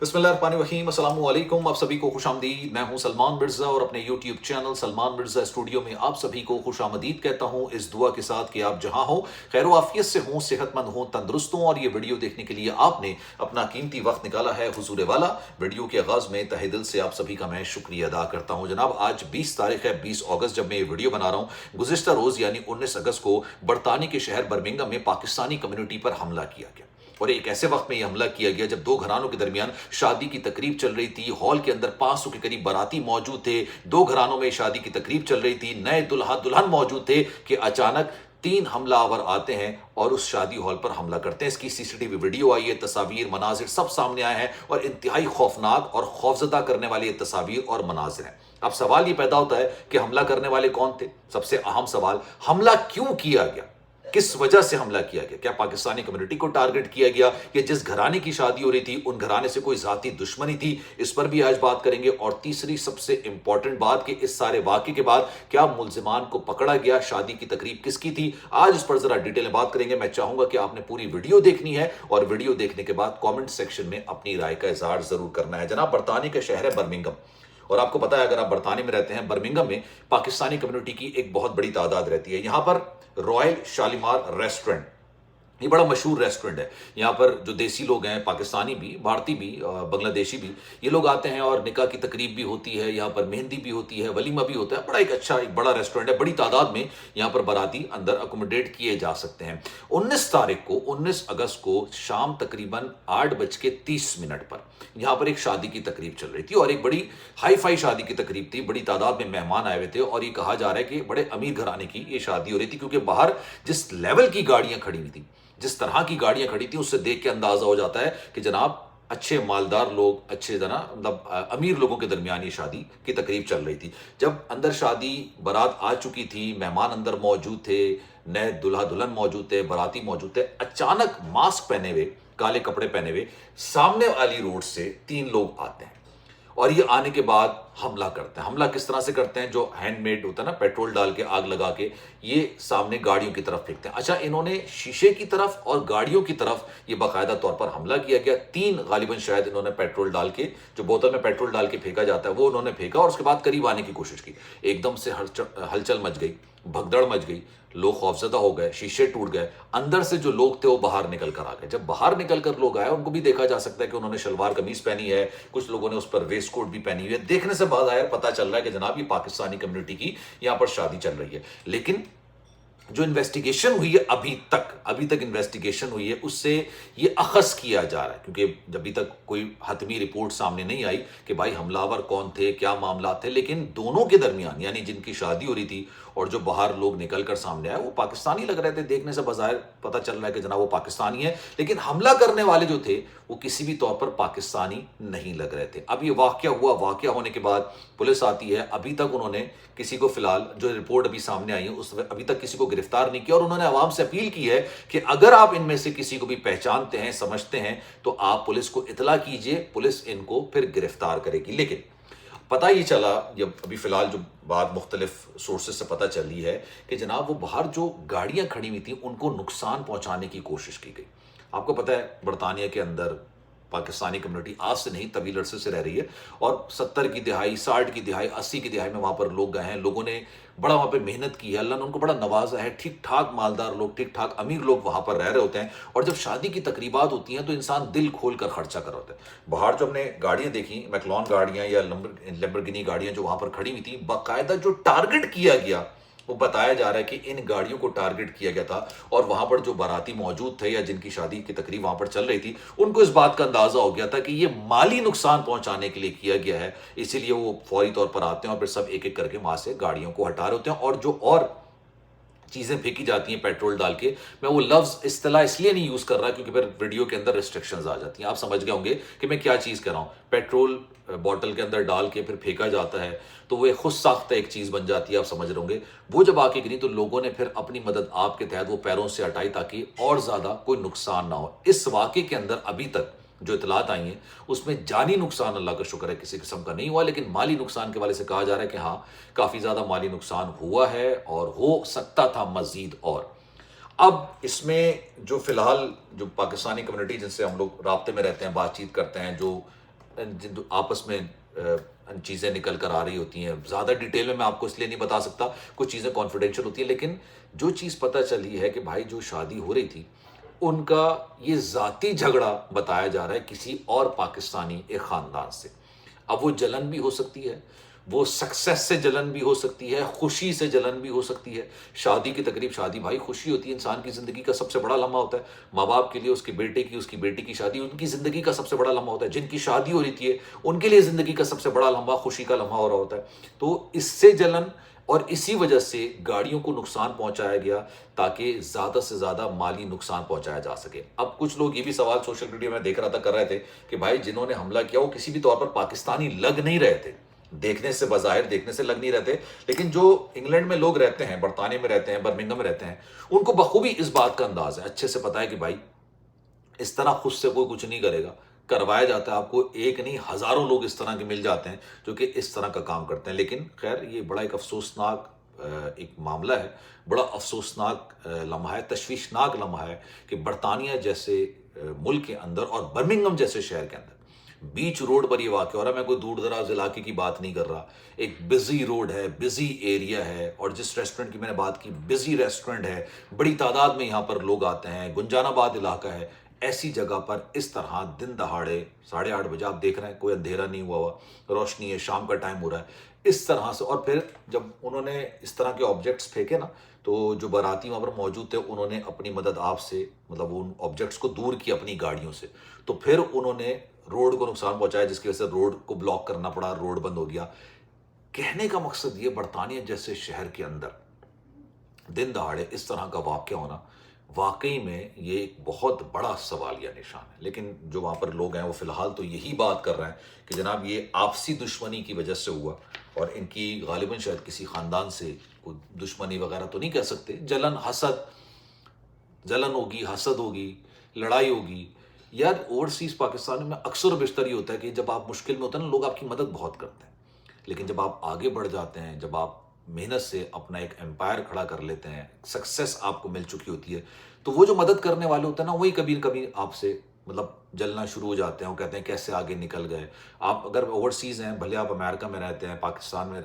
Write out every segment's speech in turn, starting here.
बिस्मिल्लाहिर्रहमानिर्रहीम, अस्सलाम वालेकुम। आप सभी को खुश आमदीद। मैं हूं सलमान मिर्ज़ा और अपने YouTube channel Salman Mirza studio में आप सभी को खुश आमदीद कहता हूं, इस दुआ के साथ कि आप जहां हो खैर वाफियत से हों, सेहतमंद हों, तंदुरुस्त हों। और ये वीडियो देखने के लिए आपने अपना कीमती वक्त निकाला है हुजूर वाला। वीडियो के आगाज़ में तहे दिल से आप सभी का मैं शुक्रिया अदा करता हूँ। जनाब, आज 20 तारीख है, 20 अगस्त जब मैं ये वीडियो बना रहा हूँ। गुज़िश्ता रोज़ यानी 19 अगस्त को बरतानी के शहर बर्मिंघम में पाकिस्तानी कम्युनिटी पर हमला किया गया। और एक ऐसे वक्त में यह हमला किया गया जब दो घरानों के दरमियान शादी की तकरीब चल रही थी। हॉल के अंदर 500 के करीब बाराती मौजूद थे। दो घरानों में शादी की तकरीब चल रही थी, नए दुल्हा दुल्हन मौजूद थे कि अचानक 3 हमलावर आते हैं और उस शादी हॉल पर हमला करते हैं। इसकी सीसीटीवी वीडियो आई है, तस्वीर मनाजिर सब सामने आए हैं और इंतहाई खौफनाक और खौफजदा करने वाली ये तस्वीर और मनाजिर हैं। अब सवाल ये पैदा होता है कि हमला करने वाले कौन थे। सबसे अहम सवाल, हमला क्यों किया गया, किस वजह से हमला किया गया। क्या पाकिस्तानी कम्युनिटी को टारगेट किया गया या जिस घराने की शादी हो रही थी उन घराने से कोई जाती दुश्मनी थी, इस पर भी आज बात करेंगे। और तीसरी सबसे इंपॉर्टेंट बात कि इस सारे वाकये के बाद क्या मुल्जिमान को पकड़ा गया, शादी की तकरीब किसकी थी, आज इस पर जरा डिटेल में बात करेंगे। मैं चाहूंगा कि आपने पूरी वीडियो देखनी है और वीडियो देखने के बाद कॉमेंट सेक्शन में अपनी राय का इजहार जरूर करना है। जनाब, बरतानी का शहर है बर्मिंघम और आपको पता है अगर आप बरतानी में रहते हैं, बर्मिंघम में पाकिस्तानी कम्युनिटी की एक बहुत बड़ी तादाद रहती है। यहां पर रॉयल शालीमार रेस्टोरेंट, ये बड़ा मशहूर रेस्टोरेंट है। यहाँ पर जो देसी लोग हैं, पाकिस्तानी भी, भारतीय भी, बांग्लादेशी भी, ये लोग आते हैं और निकाह की तकरीब भी होती है, यहाँ पर मेहंदी भी होती है, वलीमा भी होता है। बड़ा एक अच्छा एक बड़ा रेस्टोरेंट है, बड़ी तादाद में यहाँ पर बाराती अंदर अकोमोडेट किए जा सकते हैं। 19 तारीख को, 19 अगस्त को शाम तकरीबन 8:30 पर यहाँ पर एक शादी की तकरीब चल रही थी और एक बड़ी हाई फाई शादी की तकरीब थी। बड़ी तादाद में मेहमान आए हुए थे और ये कहा जा रहा है कि बड़े अमीर घराने की ये शादी हो रही थी, क्योंकि बाहर जिस लेवल की गाड़ियां खड़ी हुई थी, जिस तरह की गाड़ियां खड़ी थी, उससे देख के अंदाजा हो जाता है कि जनाब अच्छे मालदार लोग, अच्छे मतलब अमीर लोगों के दरमियान ये शादी की तकरीब चल रही थी। जब अंदर शादी बारात आ चुकी थी, मेहमान अंदर मौजूद थे, नए दुल्हा दुल्हन मौजूद थे, बाराती मौजूद थे, अचानक मास्क पहने हुए, काले कपड़े पहने हुए सामने वाली रोड से 3 लोग आते हैं और ये आने के बाद हमला करते हैं। हमला किस तरह से करते हैं, जो हैंडमेड होता है ना, पेट्रोल डाल के आग लगा के ये सामने गाड़ियों की तरफ फेंकते हैं। अच्छा, इन्होंने शीशे की तरफ और गाड़ियों की तरफ ये बाकायदा तौर पर हमला किया गया। 3 गालिबन शायद इन्होंने पेट्रोल डाल के, जो बोतल में पेट्रोल डाल के फेंका जाता है, वो उन्होंने फेंका और उसके बाद करीब आने की कोशिश की। एकदम से हलचल मच गई, भगदड़ मच गई, लोग खौफजदा हो गए, शीशे टूट गए। अंदर से जो लोग थे वो बाहर निकल कर आ गए। जब बाहर निकल कर लोग आए, उनको भी देखा जा सकता है कि उन्होंने शलवार कमीज पहनी है, कुछ लोगों ने उस पर वेस्ट कोट भी पहनी हुई है। देखने से बाज़ाहिर पता चल रहा है कि जनाब ये पाकिस्तानी कम्युनिटी की यहाँ पर शादी चल रही है। लेकिन जो इन्वेस्टिगेशन हुई है अभी तक इन्वेस्टिगेशन हुई है, उससे ये अखज़ किया जा रहा है, क्योंकि अभी तक कोई हतमी रिपोर्ट सामने नहीं आई कि भाई हमलावर कौन थे, क्या मामला थे। लेकिन दोनों के दरमियान, यानी जिनकी शादी हो रही थी और जो बाहर लोग निकल कर सामने आए, वो पाकिस्तानी लग रहे थे। देखने से बाज़ाहिर पता चल रहा है कि जनाब वो पाकिस्तानी है, लेकिन हमला करने वाले जो थे वो किसी भी तौर पर पाकिस्तानी नहीं लग रहे थे। अब ये वाकया हुआ, वाकया होने के बाद पुलिस आती है। अभी तक उन्होंने किसी को, फिलहाल जो रिपोर्ट अभी सामने आई है, उस अभी तक किसी को गिरफ्तार नहीं किया। और उन्होंने आवाम से अपील की है कि अगर आप इनमें से किसी को भी पहचानते हैं, समझते हैं, तो आप पुलिस को इतला कीजिए, पुलिस इनको फिर गिरफ्तार करेगी। लेकिन पता ये चला, जब अभी फिलहाल जो बात मुख्तलिफ सोर्सेज से पता चली है कि जनाब वो बाहर जो गाड़ियां खड़ी हुई थी उनको नुकसान पहुंचाने की कोशिश की गई। आपको पता है बरतानिया के अंदर पाकिस्तानी कम्युनिटी आज से नहीं, तवील अरसे से रह रही है और 70 की दिहाई, 60 की दिहाई, 80 की दिहाई में वहाँ पर लोग गए हैं। लोगों ने बड़ा वहाँ पे मेहनत की है, अल्लाह ने उनको बड़ा नवाजा है। ठीक ठाक मालदार लोग, ठीक ठाक अमीर लोग वहाँ पर रह रहे होते हैं और जब शादी की तकरीबात होती हैं तो इंसान दिल खोल कर खर्चा कर होता है। बाहर जो हमने गाड़ियाँ देखी, मैक्लोन गाड़ियाँ या लैम्बोर्गिनी गाड़ियाँ जो वहाँ पर खड़ी हुई थी, बाकायदा जो टारगेट किया गया, वो बताया जा रहा है कि इन गाड़ियों को टारगेट किया गया था और वहां पर जो बाराती मौजूद थे या जिनकी शादी की तकरीब वहां पर चल रही थी, उनको इस बात का अंदाजा हो गया था कि ये माली नुकसान पहुंचाने के लिए किया गया है। इसीलिए वो फौरी तौर पर आते हैं और फिर सब एक एक करके वहां से गाड़ियों को हटा रहे होते हैं और जो और चीज़ें फेंकी जाती हैं पेट्रोल डाल के। मैं वो लफ्ज़ इस्तेलाह इसलिए नहीं यूज़ कर रहा क्योंकि फिर वीडियो के अंदर रिस्ट्रिक्शंस आ जाती हैं। आप समझ गए होंगे कि मैं क्या चीज़ कह रहा हूँ। पेट्रोल बॉटल के अंदर डाल के फिर फेंका जाता है तो वो एक खुद साख्ता एक चीज़ बन जाती है, आप समझ रहे होंगे। वो जब आके गिरी तो लोगों ने फिर अपनी मदद आपके तहत वो पैरों से हटाई ताकि और ज़्यादा कोई नुकसान ना हो। इस वाक़े के अंदर अभी तक जो इतलात आई हैं उसमें जानी नुकसान अल्लाह का शुक्र है किसी किस्म का नहीं हुआ, लेकिन माली नुकसान के वाले से कहा जा रहा है कि हाँ काफ़ी ज़्यादा माली नुकसान हुआ है और हो सकता था मज़ीद। और अब इसमें जो फिलहाल जो पाकिस्तानी कम्युनिटी जिनसे हम लोग राब्ते में रहते हैं, बातचीत करते हैं, जो آپس میں چیزیں نکل کر آ رہی ہوتی ہیں. زیادہ ڈیٹیل میں آپ کو اس لیے نہیں بتا سکتا, کچھ چیزیں کانفیڈینشیل ہوتی ہیں, لیکن جو چیز پتہ چلی ہے کہ بھائی جو شادی ہو رہی تھی ان کا یہ ذاتی جھگڑا بتایا جا رہا ہے کسی اور پاکستانی ایک خاندان سے. اب وہ جلن بھی ہو سکتی ہے, وہ سکسیس سے جلن بھی ہو سکتی ہے, خوشی سے جلن بھی ہو سکتی ہے. شادی کی تقریب, شادی بھائی خوشی ہوتی ہے, انسان کی زندگی کا سب سے بڑا لمحہ ہوتا ہے. ماں باپ کے لیے اس کے بیٹے کی, اس کی بیٹی کی شادی ان کی زندگی کا سب سے بڑا لمحہ ہوتا ہے. جن کی شادی ہو رہی ہے ان کے لیے زندگی کا سب سے بڑا لمحہ خوشی کا لمحہ ہو رہا ہوتا ہے. تو اس سے جلن, اور اسی وجہ سے گاڑیوں کو نقصان پہنچایا گیا تاکہ زیادہ سے زیادہ مالی نقصان پہنچایا جا سکے. اب کچھ لوگ یہ بھی سوال سوشل میڈیا میں دیکھ رہا تھا کر رہے تھے کہ بھائی جنہوں نے حملہ کیا وہ کسی بھی طور پر پاکستانی لگ نہیں رہے تھے. دیکھنے سے, بظاہر دیکھنے سے لگ نہیں رہتے, لیکن جو انگلینڈ میں لوگ رہتے ہیں, برطانیہ میں رہتے ہیں, برمنگھم میں رہتے ہیں, ان کو بخوبی اس بات کا انداز ہے, اچھے سے پتا ہے کہ بھائی اس طرح خود سے کوئی کچھ نہیں کرے گا. کروایا جاتا ہے, آپ کو ایک نہیں ہزاروں لوگ اس طرح کے مل جاتے ہیں جو کہ اس طرح کا کام کرتے ہیں. لیکن خیر یہ بڑا ایک افسوسناک ایک معاملہ ہے, بڑا افسوسناک لمحہ ہے, تشویشناک لمحہ ہے کہ برطانیہ جیسے ملک کے اندر اور برمنگھم جیسے شہر کے اندر بیچ روڈ پر یہ واقع ہو رہا ہے. میں کوئی دور دراز علاقے کی بات نہیں کر رہا, ایک بزی روڈ ہے, بزی ایریا ہے, اور جس ریسٹورنٹ کی میں نے بات کی بزی ریسٹورنٹ ہے, بڑی تعداد میں یہاں پر لوگ آتے ہیں, گنجان آباد علاقہ ہے. ایسی جگہ پر اس طرح دن دہاڑے 8:30 بجے آپ دیکھ رہے ہیں کوئی اندھیرا نہیں ہوا ہوا, روشنی ہے, شام کا ٹائم ہو رہا ہے, اس طرح سے. اور پھر جب انہوں نے اس طرح کے آبجیکٹس پھینکے نا, تو جو باراتی وہاں پر موجود تھے انہوں نے اپنی مدد آپ سے, مطلب ان آبجیکٹس کو دور کی اپنی گاڑیوں سے, تو پھر انہوں نے روڈ کو نقصان پہنچایا جس کی وجہ سے روڈ کو بلاک کرنا پڑا, روڈ بند ہو گیا. کہنے کا مقصد یہ, برطانیہ جیسے شہر کے اندر دن دہاڑے اس طرح کا واقعہ ہونا واقعی میں یہ ایک بہت بڑا سوالیہ نشان ہے. لیکن جو وہاں پر لوگ ہیں وہ فی الحال تو یہی بات کر رہے ہیں کہ جناب یہ آپسی دشمنی کی وجہ سے ہوا, اور ان کی غالباً شاید کسی خاندان سے کوئی دشمنی وغیرہ تو نہیں کہہ سکتے, جلن ہوگی, حسد ہوگی, لڑائی ہوگی. یار اوورسیز پاکستان میں اکثر و بیشتر یہ ہوتا ہے کہ جب آپ مشکل میں ہوتے ہیں نا, لوگ آپ کی مدد بہت کرتے ہیں, لیکن جب آپ آگے بڑھ جاتے ہیں, جب آپ محنت سے اپنا ایک امپائر کھڑا کر لیتے ہیں, سکسیس آپ کو مل چکی ہوتی ہے, تو وہ جو مدد کرنے والے ہوتے ہیں نا, وہی کبھی کبھی آپ سے مطلب جلنا شروع ہو جاتے ہیں. وہ کہتے ہیں کیسے آگے نکل گئے. آپ اگر اوورسیز ہیں, بھلے آپ امریکہ میں رہتے ہیں, پاکستان میں,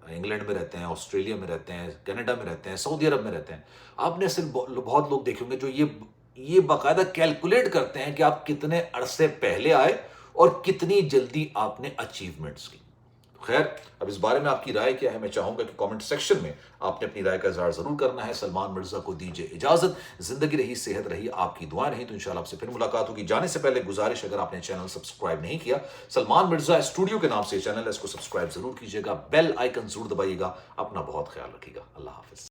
انگلینڈ میں رہتے ہیں, آسٹریلیا میں رہتے ہیں, کینیڈا میں رہتے ہیں, سعودی عرب میں رہتے ہیں, آپ نے صرف بہت لوگ دیکھے ہوں گے جو یہ باقاعدہ کیلکولیٹ کرتے ہیں کہ آپ کتنے عرصے پہلے آئے اور کتنی جلدی آپ نے اچیومنٹس کی. خیر, اب اس بارے میں آپ کی رائے کیا ہے؟ میں چاہوں گا کہ کامنٹ سیکشن میں آپ نے اپنی رائے کا اظہار ضرور کرنا ہے. سلمان مرزا کو دیجیے اجازت. زندگی رہی, صحت رہی, آپ کی دعائیں رہی, تو انشاءاللہ آپ سے پھر ملاقات ہوگی. جانے سے پہلے گزارش, اگر آپ نے چینل سبسکرائب نہیں کیا, سلمان مرزا اسٹوڈیو کے نام سے چینل ہے, اس کو سبسکرائب ضرور کیجیے گا, بیل آئیکن ضرور دبائیے گا. اپنا بہت خیال رکھیے گا. اللہ حافظ.